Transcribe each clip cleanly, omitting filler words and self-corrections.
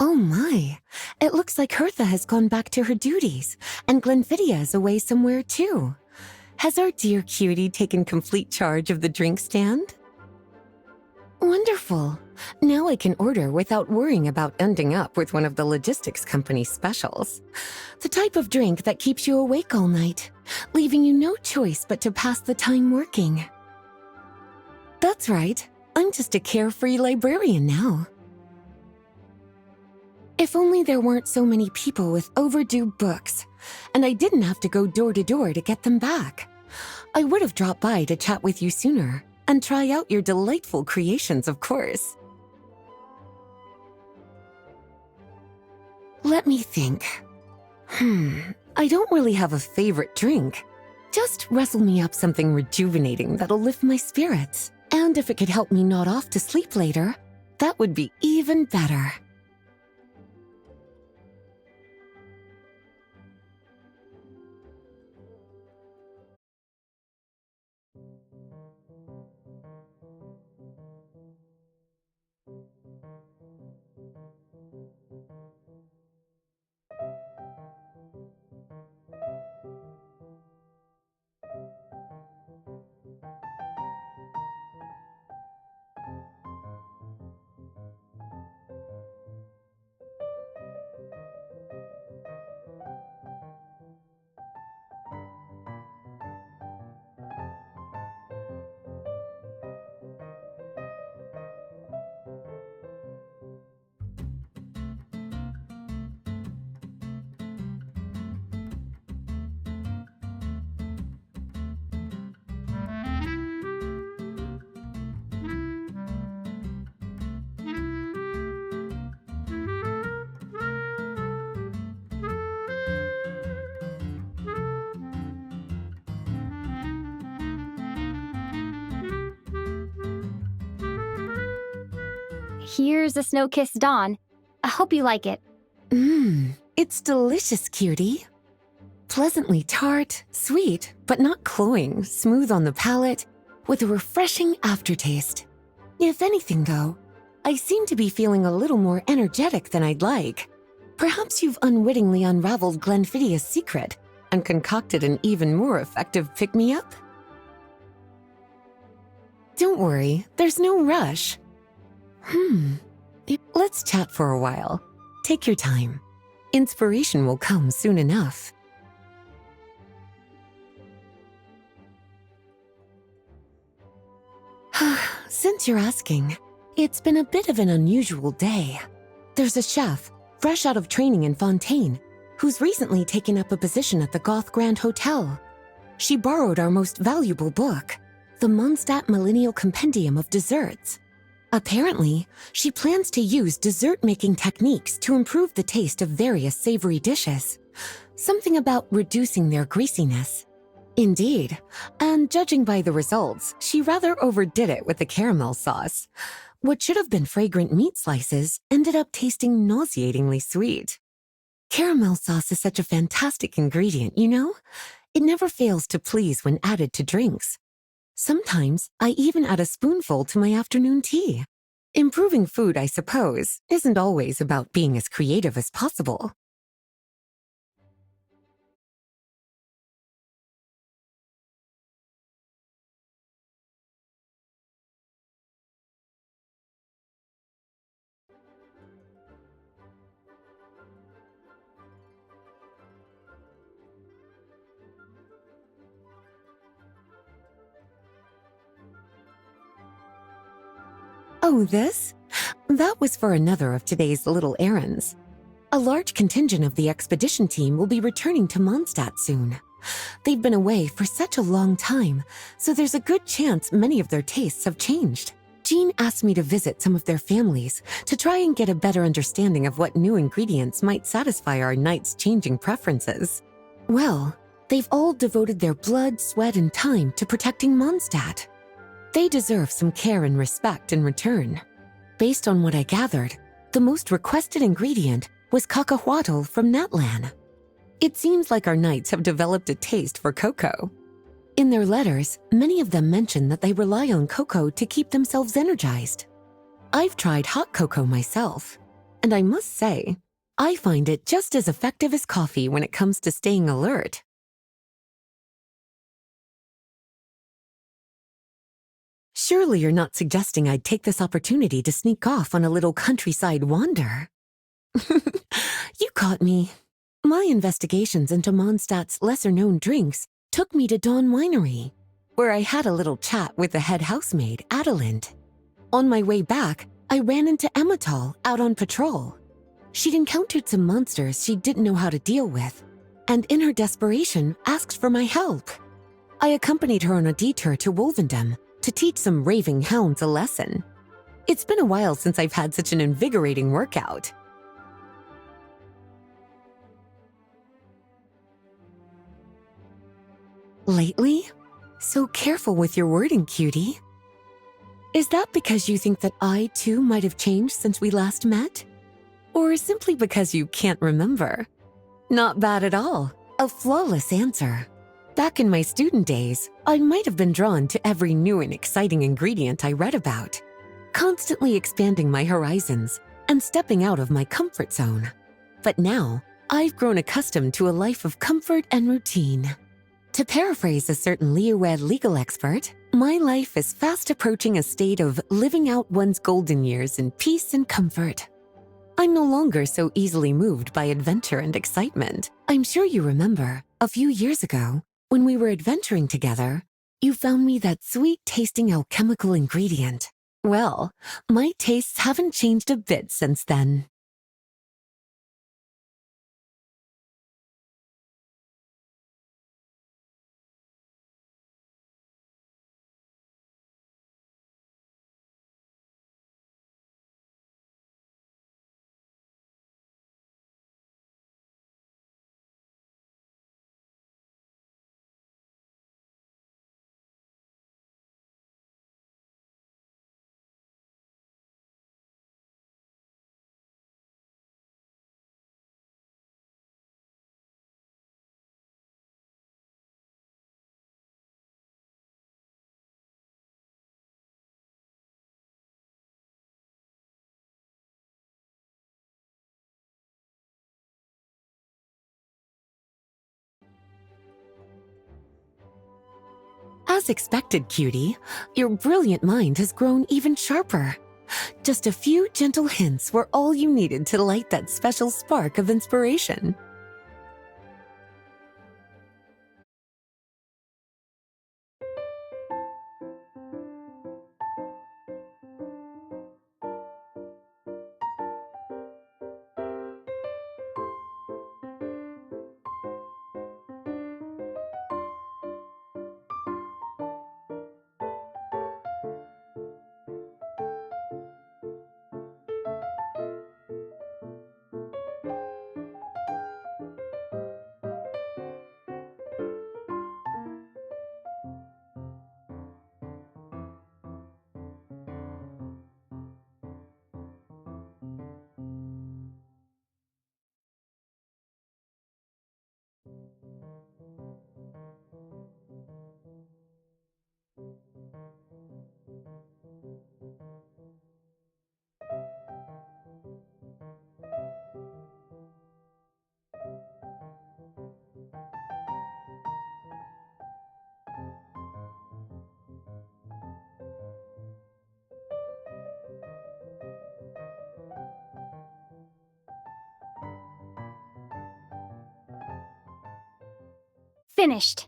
Oh my, it looks like Hertha has gone back to her duties, and Glenfidia is away somewhere too. Has our dear cutie taken complete charge of the drink stand? Wonderful. Now I can order without worrying about ending up with one of the logistics company's specials. The type of drink that keeps you awake all night, leaving you no choice but to pass the time working. That's right. I'm just a carefree librarian now. If only there weren't so many people with overdue books, and I didn't have to go door to door to get them back. I would have dropped by to chat with you sooner, and try out your delightful creations, of course. Let me think. I don't really have a favorite drink. Just wrestle me up something rejuvenating that'll lift my spirits. And if it could help me nod off to sleep later, that would be even better. Here's a snow-kissed dawn. I hope you like it. It's delicious, cutie. Pleasantly tart, sweet, but not cloying, smooth on the palate, with a refreshing aftertaste. If anything, though, I seem to be feeling a little more energetic than I'd like. Perhaps you've unwittingly unraveled Glenfidia's secret and concocted an even more effective pick-me-up? Don't worry, there's no rush. Let's chat for a while. Take your time. Inspiration will come soon enough. Since you're asking, it's been a bit of an unusual day. There's a chef, fresh out of training in Fontaine, who's recently taken up a position at the Goth Grand Hotel. She borrowed our most valuable book, the Mondstadt Millennial Compendium of Desserts. Apparently, she plans to use dessert-making techniques to improve the taste of various savory dishes. Something about reducing their greasiness. Indeed, and judging by the results, she rather overdid it with the caramel sauce. What should have been fragrant meat slices ended up tasting nauseatingly sweet. Caramel sauce is such a fantastic ingredient, you know? It never fails to please when added to drinks. Sometimes I even add a spoonful to my afternoon tea. Improving food, I suppose, isn't always about being as creative as possible. Oh, this? That was for another of today's little errands. A large contingent of the expedition team will be returning to Mondstadt soon. They've been away for such a long time, so there's a good chance many of their tastes have changed. Jean asked me to visit some of their families to try and get a better understanding of what new ingredients might satisfy our knights' changing preferences. Well, they've all devoted their blood, sweat, and time to protecting Mondstadt. They deserve some care and respect in return. Based on what I gathered, the most requested ingredient was cacahuatl from Natlan. It seems like our knights have developed a taste for cocoa. In their letters, many of them mention that they rely on cocoa to keep themselves energized. I've tried hot cocoa myself. And I must say, I find it just as effective as coffee when it comes to staying alert. Surely you're not suggesting I'd take this opportunity to sneak off on a little countryside wander? You caught me. My investigations into Mondstadt's lesser-known drinks took me to Dawn Winery, where I had a little chat with the head housemaid, Adelind. On my way back, I ran into Emmetal out on patrol. She'd encountered some monsters she didn't know how to deal with, and in her desperation, asked for my help. I accompanied her on a detour to Wolvendom to teach some raving hounds a lesson. It's been a while since I've had such an invigorating workout. Lately? So careful with your wording, cutie. Is that because you think that I, too, might have changed since we last met? Or simply because you can't remember? Not bad at all. A flawless answer. Back in my student days, I might have been drawn to every new and exciting ingredient I read about, constantly expanding my horizons and stepping out of my comfort zone. But now, I've grown accustomed to a life of comfort and routine. To paraphrase a certain Leowed legal expert, my life is fast approaching a state of living out one's golden years in peace and comfort. I'm no longer so easily moved by adventure and excitement. I'm sure you remember, a few years ago, when we were adventuring together, you found me that sweet-tasting alchemical ingredient. Well, my tastes haven't changed a bit since then. As expected, cutie, your brilliant mind has grown even sharper. Just a few gentle hints were all you needed to light that special spark of inspiration. Finished.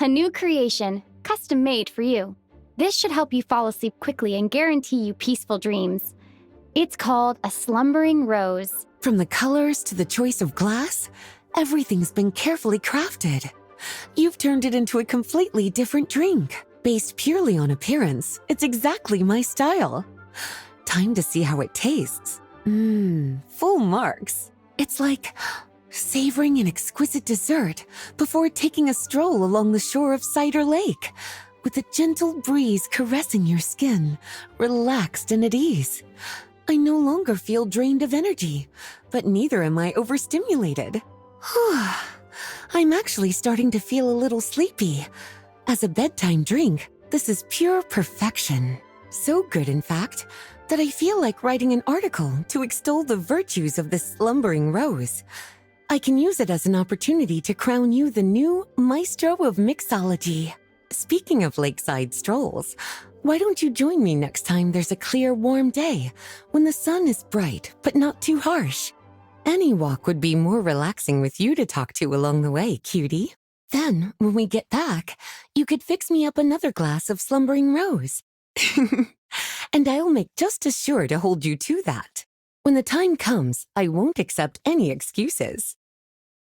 A new creation, custom made for you. This should help you fall asleep quickly and guarantee you peaceful dreams. It's called a slumbering rose. From the colors to the choice of glass, everything's been carefully crafted. You've turned it into a completely different drink. Based purely on appearance, it's exactly my style. Time to see how it tastes. Full marks. It's like savoring an exquisite dessert before taking a stroll along the shore of Cider Lake, with a gentle breeze caressing your skin, relaxed and at ease. I no longer feel drained of energy, but neither am I overstimulated. I'm actually starting to feel a little sleepy. As a bedtime drink, this is pure perfection. So good, in fact, that I feel like writing an article to extol the virtues of the slumbering rose. I can use it as an opportunity to crown you the new maestro of mixology. Speaking of lakeside strolls, why don't you join me next time there's a clear, warm day when the sun is bright but not too harsh? Any walk would be more relaxing with you to talk to along the way, cutie. Then, when we get back, you could fix me up another glass of slumbering rose. And I'll make just as sure to hold you to that. When the time comes, I won't accept any excuses.